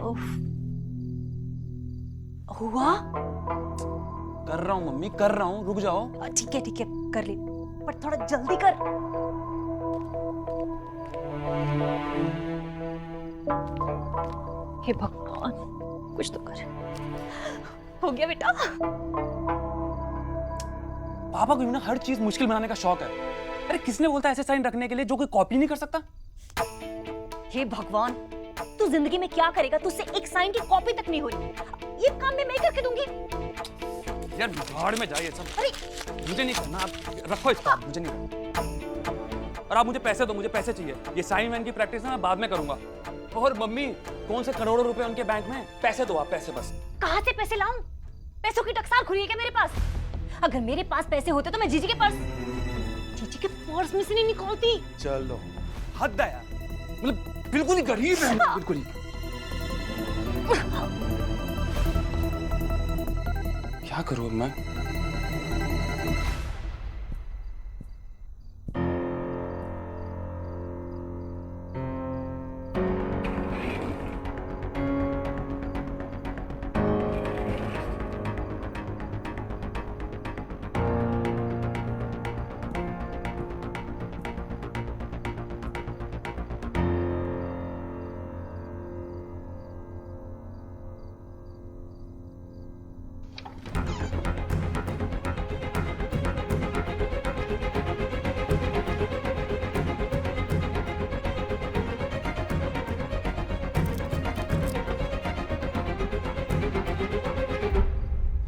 उफ। हुआ? कर रहा हूँ मम्मी, कर रहा हूँ, रुक जाओ। ठीक है कर ले, पर थोड़ा जल्दी कर। हे भगवान, कुछ तो कर। हो गया बेटा। पापा को ना हर चीज मुश्किल बनाने का शौक है। अरे किसने बोलता है ऐसे साइन रखने के लिए जो कोई कॉपी नहीं कर सकता? हे भगवान, तू जिंदगी में क्या करेगा? तुझसे एक साइन की कॉपी तक नहीं हुई। ये काम मैं करके दूंगी। यार बिगाड़ में जाइए सब। अरे मुझे नहीं करना, आप रखो इसको, मुझे नहीं करना। और आप मुझे पैसे दो, मुझे पैसे चाहिए। ये साइन वैन की प्रैक्टिस ना मैं बाद में करूंगा। और मम्मी, कौन से करोड़ों रुपए उनके बैंक में? पैसे दो आप, पैसे बस। कहाँ से पैसे लाऊं? पैसों की टकसाल खुली है क्या मेरे पास? अगर मेरे पास पैसे होते तो मैं जीजी के पर्स में से नहीं निकालती। चलो हद है यार, मतलब बिल्कुल ही गरीब है, बिल्कुल ही। क्या करूं मैं?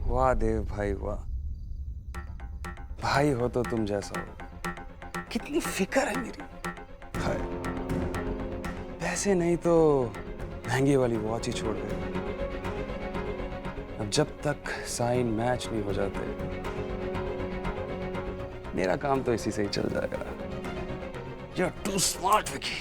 वाह देव भाई वाह, भाई हो तो तुम जैसा हो। कितनी फिक्र है मेरी। हाय, पैसे नहीं तो महंगी वाली वॉच ही छोड़ गए। अब जब तक साइन मैच नहीं हो जाते, मेरा काम तो इसी से ही चल जाएगा। You're too smart, Vicky.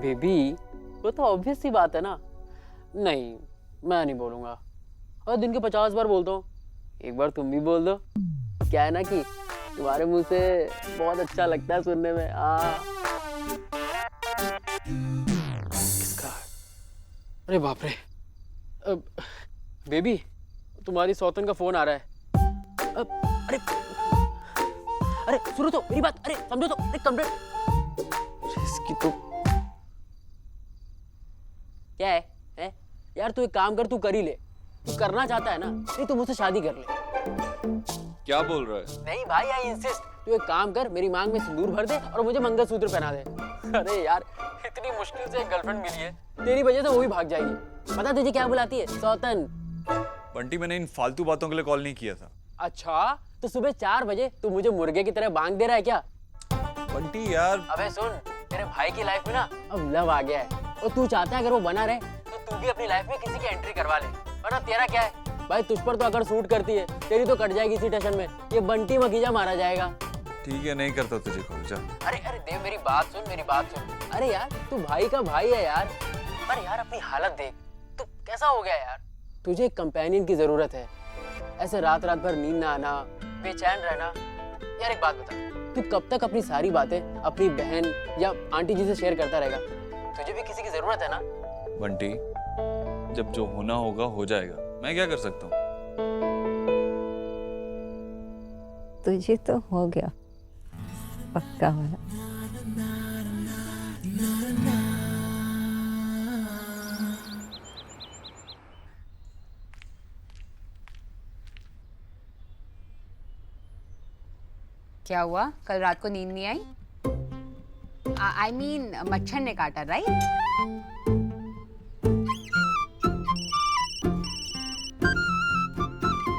Baby, वो तो ऑब्वियस सी बात है ना। नहीं, मैं नहीं बोलूंगा। और दिन के 50 बार बोलता हूँ, एक बार तुम भी बोल दो। क्या है ना कि तुम्हारे मुंह से बहुत अच्छा लगता है सुनने में। किसका? अरे बाप रे। बेबी, तुम्हारी सौतन का फोन आ रहा है। अरे अरे सुनो तो मेरी बात, अरे समझो तो, अरे कंप्लेंट इसकी तो क्या है? यार तू एक काम कर, तू कर ही ले। तू करना चाहता है ना, नहीं तो मुझसे शादी कर ले। क्या बोल रहा है? नहीं भाई, आई इंसिस्ट। तू एक काम कर, मेरी मांग में सिंदूर भर दे और मुझे मंगलसूत्र पहना दे। अरे यार, इतनी मुश्किल से एक गर्लफ्रेंड मिली है, तेरी वजह से वो भी भाग जाएगी। पता तुझे क्या बुलाती है? सौतन। बंटी, मैंने इन फालतू बातों के लिए कॉल नहीं किया था। अच्छा, तो सुबह 4 बजे तू मुझे मुर्गे की तरह बांग दे रहा है क्या? बंटी यार। अबे सुन, तेरे भाई की लाइफ में ना अब लव आ गया है और तू चाहता है अगर वो बना रहे तो तू भी अपनी लाइफ में किसी की एंट्री करवा ले। वरना तेरा क्या है भाई, तुझ पर तो अगर सूट करती है, तेरी तो कट जाएगी इसी टेंशन में, ये बंटी मखीजा मारा जाएगा। ठीक है, नहीं करता तुझे कॉल, जा। अरे अरे देव मेरी बात सुन, मेरी बात सुन। अरे यार तू भाई का भाई है यार। अरे यार अपनी हालत देख, तू कैसा हो गया यार। तुझे एक कंपेनियन की जरूरत है। ऐसे रात रात भर नींद ना आना, बेचैन रहना। यार एक बात बता, तू कब तक अपनी सारी बातें अपनी बहन या आंटी जी से शेयर करता रहेगा? तुझे भी किसी की जरूरत है ना। बंटी, जब जो होना होगा हो जाएगा, मैं क्या कर सकता हूँ? तुझे तो हो गया पक्का वाला। क्या हुआ? कल रात को नींद नहीं आई? आई मीन मच्छर ने काटा, राइट?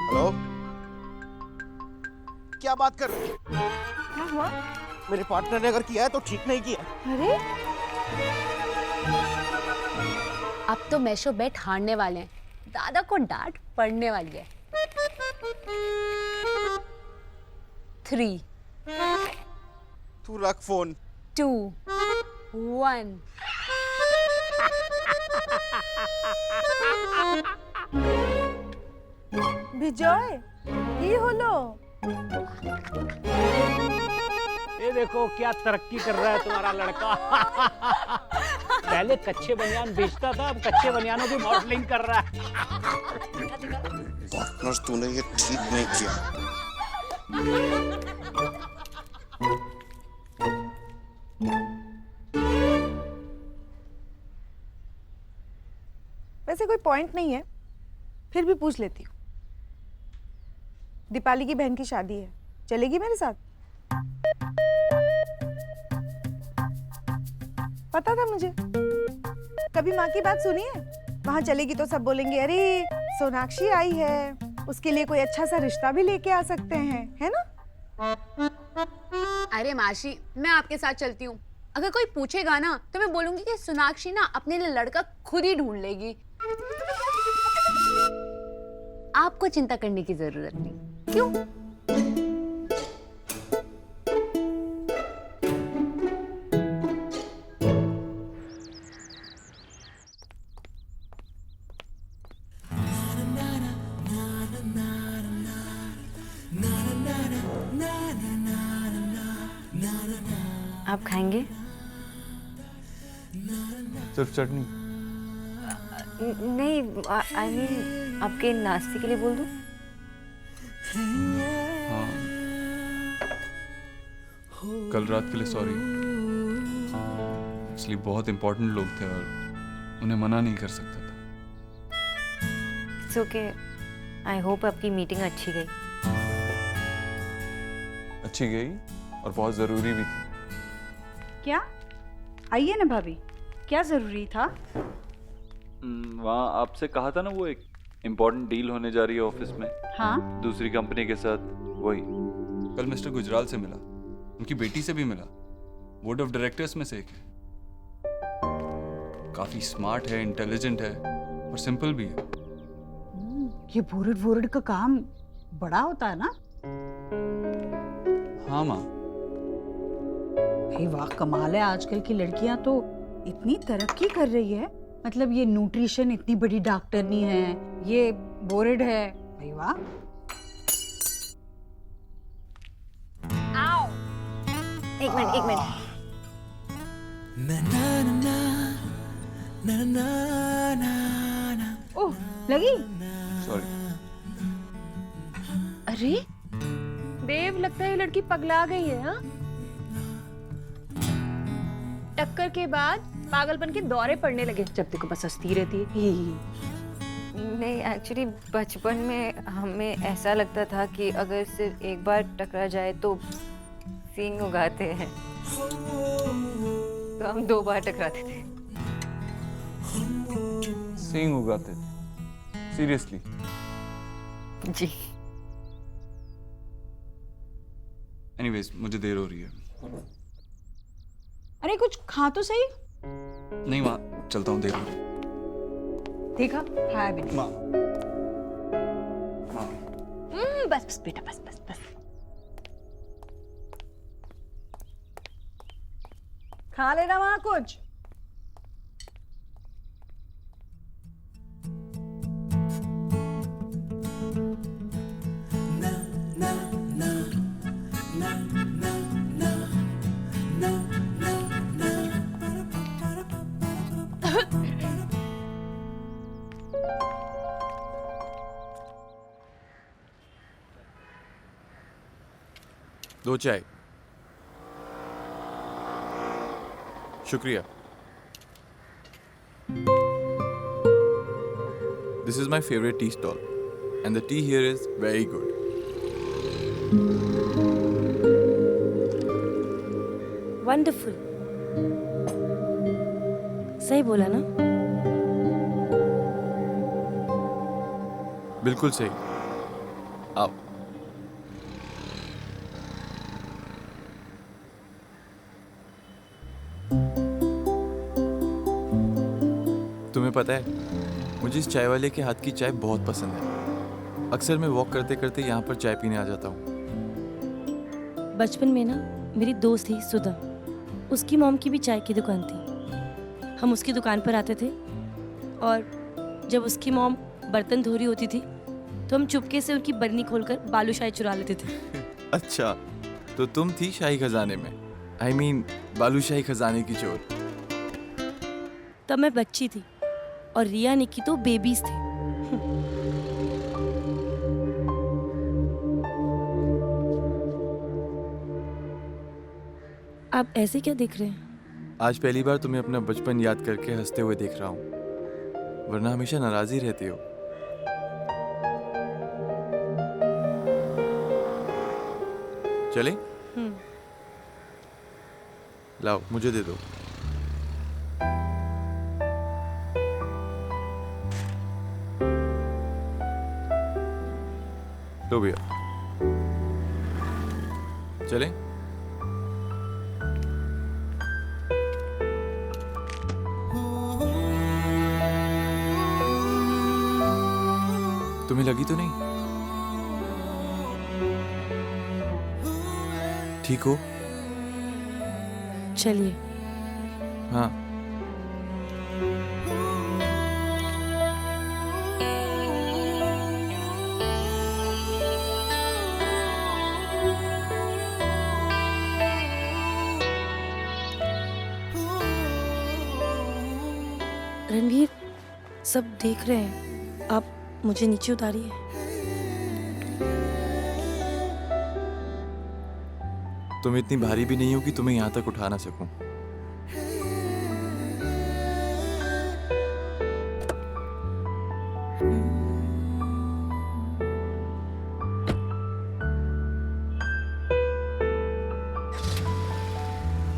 हेलो, क्या बात कर रहे हो? क्या हुआ? मेरे पार्टनर ने अगर किया है तो ठीक नहीं किया। अरे अब तो मैशो बेट हारने वाले हैं, दादा को डांट पड़ने वाली है। 3, तू रख फोन। 2, 1। বিজয় কি হলো? ये देखो क्या तरक्की कर रहा है तुम्हारा लड़का। पहले कच्चे बनियान बेचता था, अब कच्चे बनियानों की मॉडलिंग कर रहा है। पार्टनर तूने ये ठीक नहीं किया। वैसे कोई पॉइंट नहीं है, फिर भी पूछ लेती हूँ। दीपाली की बहन की शादी है, चलेगी मेरे साथ? पता था मुझे। कभी माँ की बात सुनी है? वहां चलेगी तो सब बोलेंगे अरे सोनाक्षी आई है, उसके लिए कोई अच्छा सा रिश्ता भी लेके आ सकते हैं, है ना? अरे मासी, मैं आपके साथ चलती हूँ। अगर कोई पूछेगा ना तो मैं बोलूंगी कि सोनाक्षी ना अपने लिए लड़का खुद ही ढूंढ लेगी। आपको चिंता करने की जरूरत नहीं। क्यों? आप खाएंगे? सिर्फ चटनी? नहीं, आई मीन आपके नाश्ते के लिए बोल दूं? हाँ, कल रात के लिए सॉरी। एक्चुअली बहुत इंपॉर्टेंट लोग थे और उन्हें मना नहीं कर सकता था। It's okay. आई होप आपकी मीटिंग अच्छी गई। अच्छी गई और बहुत ज़रूरी भी थी। क्या? आइए ना भाभी, क्या जरूरी था? वहाँ आपसे कहा था ना, वो एक इम्पोर्टेंट डील होने जा रही है ऑफिस में। हाँ, दूसरी कंपनी के साथ। वही कल मिस्टर गुजराल से मिला, उनकी बेटी से भी मिला। बोर्ड ऑफ डायरेक्टर्स में से एक है। काफी स्मार्ट है, इंटेलिजेंट है और सिंपल भी है। ये बोर्ड का काम बड़ा होता है ना? हाँ माँ। हे वाह, कमाल है। आजकल की लड़कियां तो इतनी तरक्की कर रही है। मतलब ये न्यूट्रिशन इतनी बड़ी डॉक्टरनी है, ये बोर्ड है। भाई वाह। आओ। एक मिनट। ओह, लगी? सॉरी। अरे देव, लगता है ये लड़की पगला गई है। हाँ, टक्कर के बाद पागलपन के दौरे पड़ने लगे। जब देखो बस हंसती रहती है। नहीं, एक्चुअली बचपन में हमें ऐसा लगता था कि अगर सिर्फ एक बार टकरा जाए तो सींग उगाते हैं, तो हम 2 बार टकराते थे। सींग उगाते थे? सीरियसली? जी। एनीवेज, मुझे देर हो रही है। अरे कुछ खा तो सही। नहीं माँ, चलता हूँ, देख लो। देखा, खाया भी नहीं। माँ बस बस बेटा, बस बस बस। खा लेना वहां कुछ। दो चाय। शुक्रिया। This is my favorite tea stall, and the tea here is very good. Wonderful. सही बोला ना? बिल्कुल सही। आओ। तुम्हें पता है, मुझे इस चाय वाले के हाथ की चाय बहुत पसंद है। अक्सर मैं वॉक करते करते यहाँ पर चाय पीने आ जाता हूँ। बचपन में ना मेरी दोस्त थी सुधा, उसकी मॉम की भी चाय की दुकान थी। हम उसकी दुकान पर आते थे और जब उसकी मॉम बर्तन धो रही होती थी तो हम चुपके से उनकी बरनी खोलकर बालूशाही चुरा लेते थे। अच्छा, तो तुम थी शाही खजाने में। I mean, बालूशाही खजाने की चोर। तब मैं बच्ची थी और रिया निक्की तो बेबीज थे। आप ऐसे क्या देख रहे हैं? आज पहली बार तुम्हें अपना बचपन याद करके हंसते हुए देख रहा हूँ, वरना हमेशा नाराज ही रहती हो। चले? लाओ, मुझे दे दो। लो भैया। चले? तुम्हें लगी तो नहीं? ठीक हो? चलिए। हाँ। रणवीर, सब देख रहे हैं, आप मुझे नीचे उतारिए। तुम इतनी भारी भी नहीं हो कि तुम्हें यहाँ तक उठा ना सकूं।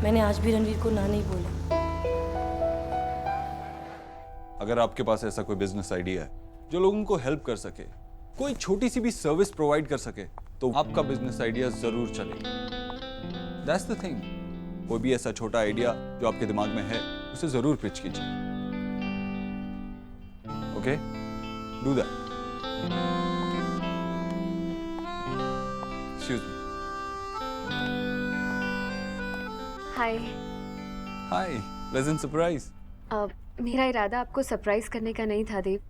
मैंने आज भी रणवीर को ना नहीं बोला। अगर आपके पास ऐसा कोई बिजनेस आइडिया है जो लोगों को हेल्प कर सके, कोई छोटी सी भी सर्विस प्रोवाइड कर सके, तो आपका बिजनेस आइडिया जरूर चलेगा। That's the thing. कोई भी ऐसा छोटा आइडिया जो आपके दिमाग में है, उसे जरूर पिच कीजिए। Okay, do that. Excuse me. Hi. Hi, pleasant surprise. मेरा इरादा आपको सरप्राइज करने का नहीं था देव।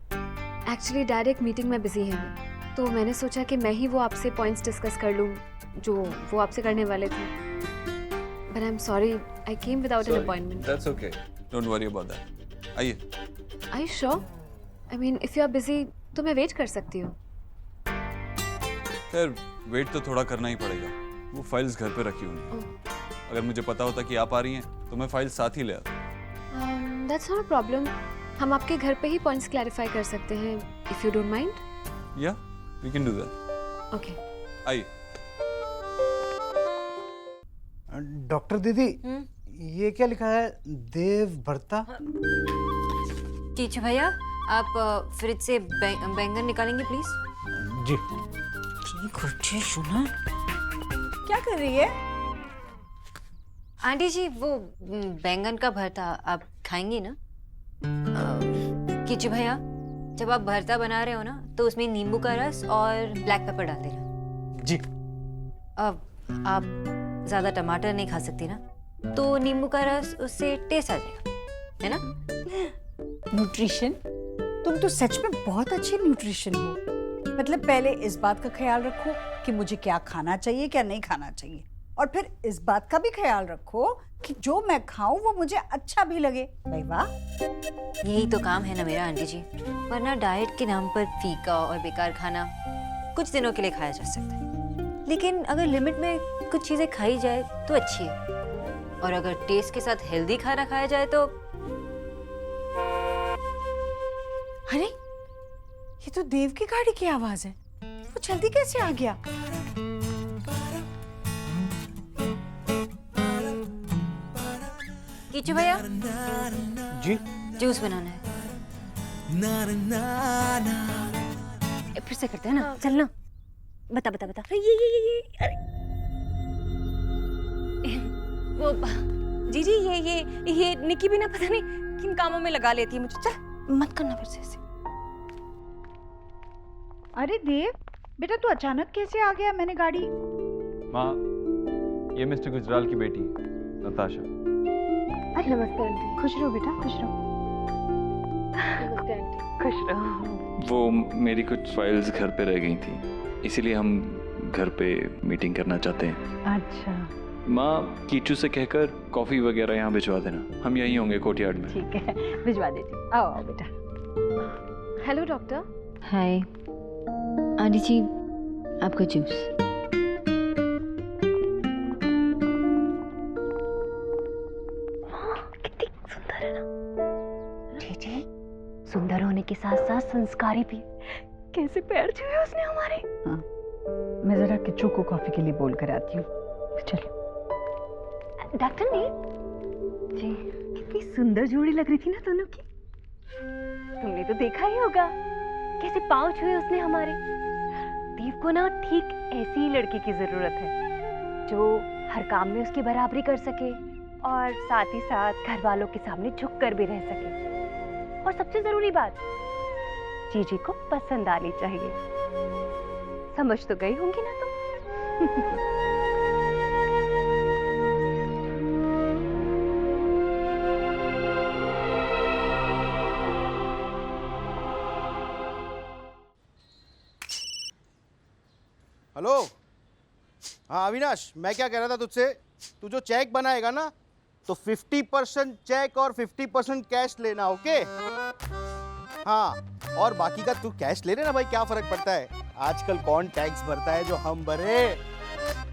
एक्चुअली डायरेक्ट मीटिंग में बिजी हैं, तो मैंने सोचा कि मैं ही वो आपसे पॉइंट्स डिस्कस कर लूँ जो वो आपसे करने वाले थे। But I am sorry, I came without an appointment. That's okay, don't worry about that. आइए। Are you sure? I mean if you are busy तो मैं वेट कर सकती हूँ। फिर वेट तो थोड़ा करना ही पड़ेगा, वो फाइल्स घर पे रखी हुई हैं। अगर मुझे पता होता कि आप आ रही हैं तो मैं फाइल साथ ही ले आता। That's not a problem. हम आपके घर पे ही पॉइंट्स क्लैरिफाई कर सकते हैं, इफ यू डोंट माइंड। या we can do that. Okay. आइए। डॉक्टर दीदी, ये क्या लिखा है? देव भरता। टीचर भैया, आप फ्रिज से बैंगन निकालेंगे प्लीज? जी। सुना क्या कर रही है? आंटी जी वो बैंगन का भरता आप खाएंगी ना? किचू भैया जब आप भरता बना रहे हो ना तो उसमें नींबू का रस और ब्लैक पेपर डाल देना। जी। अब आप ज्यादा टमाटर नहीं खा सकती ना, तो नींबू का रस उससे टेस्ट आ जाएगा, है ना? न्यूट्रिशन, तुम तो सच में बहुत अच्छी न्यूट्रिशन हो। मतलब पहले इस बात का ख्याल रखो कि मुझे क्या खाना चाहिए क्या नहीं खाना चाहिए, और फिर इस बात का भी ख्याल रखो कि जो मैं खाऊं वो मुझे अच्छा भी लगे। भाई वाह, यही तो काम है ना मेरा आंटी जी, वरना डाइट के नाम पर फीका और बेकार खाना कुछ दिनों के लिए खाया जा सकता है, लेकिन अगर लिमिट में कुछ चीजें खाई जाए तो अच्छी है, और अगर टेस्ट के साथ हेल्दी खाना खाया जाए तो। अरे ये तो देव की गाड़ी की आवाज है, वो जल्दी कैसे आ गया? किचू भैया जी। जूस बनाना है। फिर से करते हैं ना, चल ना, बता बता बता। ये अरे वो जी ये निकी भी ना पता नहीं किन कामों में लगा लेती है मुझे। चल मत करना फिर से ऐसे। अरे देव बेटा तू अचानक कैसे आ गया? मैंने गाड़ी। माँ, ये मिस्टर गुजराल की बेटी नताशा। अरे नमस्ते आंटी। खुश रहो बेटा, खुश रहो। नमस्ते आंटी। खुश रहो। वो मेरी कुछ फाइल्स घर पे रह गई थी, इसीलिए हम घर पे मीटिंग करना चाहते हैं। अच्छा माँ, कीचू से कहकर कॉफ़ी वगैरह यहाँ भिजवा देना, हम यहीं होंगे कोर्टयार्ड में। ठीक है, भिजवा देती। आओ आओ बेटा। Hello doctor. हाय आंटी जी, आपका जूस। कितनी सुंदर है ना? जी सुंदर होने के साथ साथ संस्कारी भी। कैसे पैर छुए उसने हमारे। हाँ, मैं जरा किच्चू को कॉफी के लिए बोल कर आती हूँ। चलो। डॉक्टर ने जी कितनी सुंदर जोड़ी लग रही थी ना दोनों की। तुमने तो देखा ही होगा कैसे पाँव छुए उसने हमारे। देव को ना ठीक ऐसी ही लड़की की जरूरत है जो हर काम में उसकी बराबरी कर सके और साथ ही साथ घर वालों के सामने झुक कर भी रह सके, और सबसे जरूरी बात जीजी को पसंद आनी चाहिए। समझ तो गई होंगी ना तुम। हेलो। हाँ अविनाश, मैं क्या कह रहा था तुझसे, तू जो चेक बनाएगा ना तो 50% चेक और 50% कैश लेना, ओके? हाँ, और बाकी का तू कैश ले लेना भाई, क्या फर्क पड़ता है, आजकल कौन टैक्स भरता है जो हम भरे।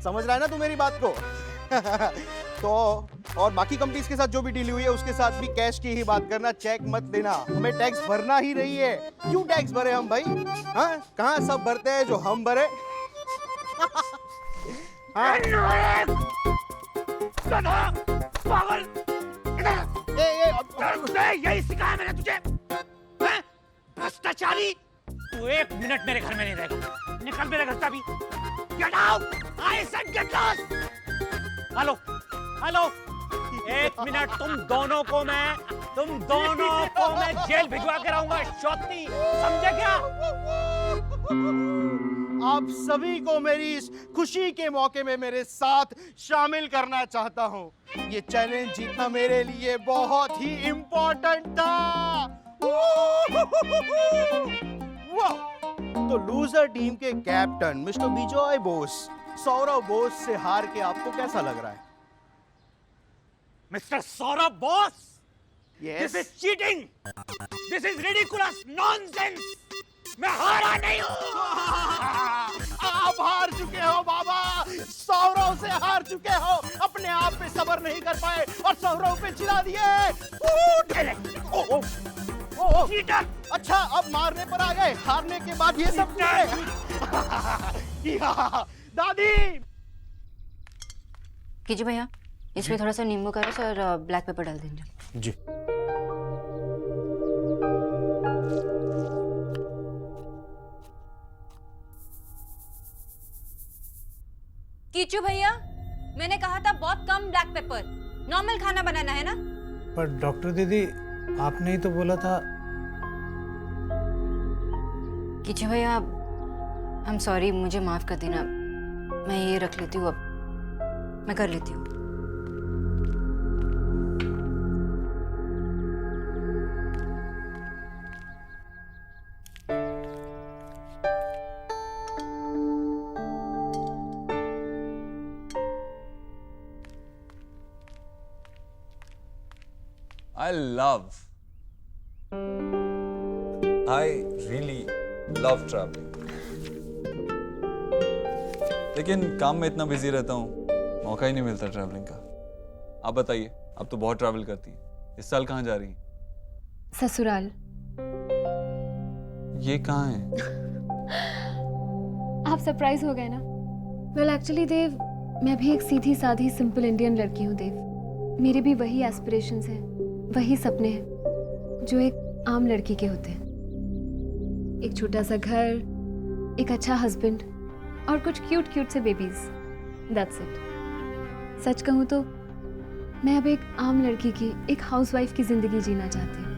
समझ रहा है ना तू मेरी बात को? तो और बाकी कंपनीज के साथ जो भी डील हुई है उसके साथ भी कैश की ही बात करना, चेक मत लेना। हमें टैक्स भरना ही नहीं है। क्यों टैक्स भरे हम भाई? हाँ, कहाँ सब भरते हैं जो हम भरे। हाँ? पागल, यही सिखाया मैंने तुझे। भ्रष्टाचारी, तू 1 मिनट मेरे घर में नहीं रहेगा। निकल मेरे घर से अभी। Get out! I said get lost! Hello, hello, 1 minute, तुम दोनों को मैं जेल भिजवा के रहूंगा, शौती, समझे क्या? आप सभी को मेरी इस खुशी के मौके में मेरे साथ शामिल करना चाहता हूँ। ये चैलेंज जीतना मेरे लिए बहुत ही इम्पोर्टेंट था। वाह! तो लूजर टीम के कैप्टन मिस्टर बिजॉय बोस, सौरव बोस से हार के आपको कैसा लग रहा है? Mister Saurabh Bose, Yes. This is cheating. This is ridiculous nonsense. मैं हारा नहीं हूँ। आप हार चुके हो बाबा, सौरव से हार चुके हो। अपने आप पे सब्र नहीं कर पाए और सौरव पे चिढ़ा दिए। चीटर। अच्छा, अब मारने पर आ गए, हारने के बाद ये सब दादी। कीजिए भैया, इसमें थोड़ा सा नींबू का रस और ब्लैक पेपर डाल दीजिए। जी। कीचू भैया, मैंने कहा था बहुत कम ब्लैक पेपर। नॉर्मल खाना बनाना है ना। पर डॉक्टर दीदी आपने ही तो बोला था। किचू भैया आई एम सॉरी, मुझे माफ कर देना। मैं ये रख लेती हूँ, अब मैं कर लेती हूँ। I really love traveling. लेकिन काम में इतना बिजी रहता हूँ, मौका ही नहीं मिलता ट्रैवलिंग का। आप बताइए, आप तो बहुत ट्रैवल करती हैं। इस साल कहाँ जा रही हैं? ससुराल। ये कहाँ है? आप सरप्राइज हो गए ना। वेल एक्चुअली देव, मैं भी एक सीधी साधी सिंपल इंडियन लड़की हूँ देव। मेरे भी वही एस्पिरेशंस हैं, वही सपने हैं जो एक आम लड़की के होते हैं। एक छोटा सा घर, एक अच्छा हस्बैंड और कुछ क्यूट क्यूट से बेबीज। That's it. सच कहूँ तो मैं अब एक आम लड़की की, एक हाउसवाइफ की जिंदगी जीना चाहती हूँ।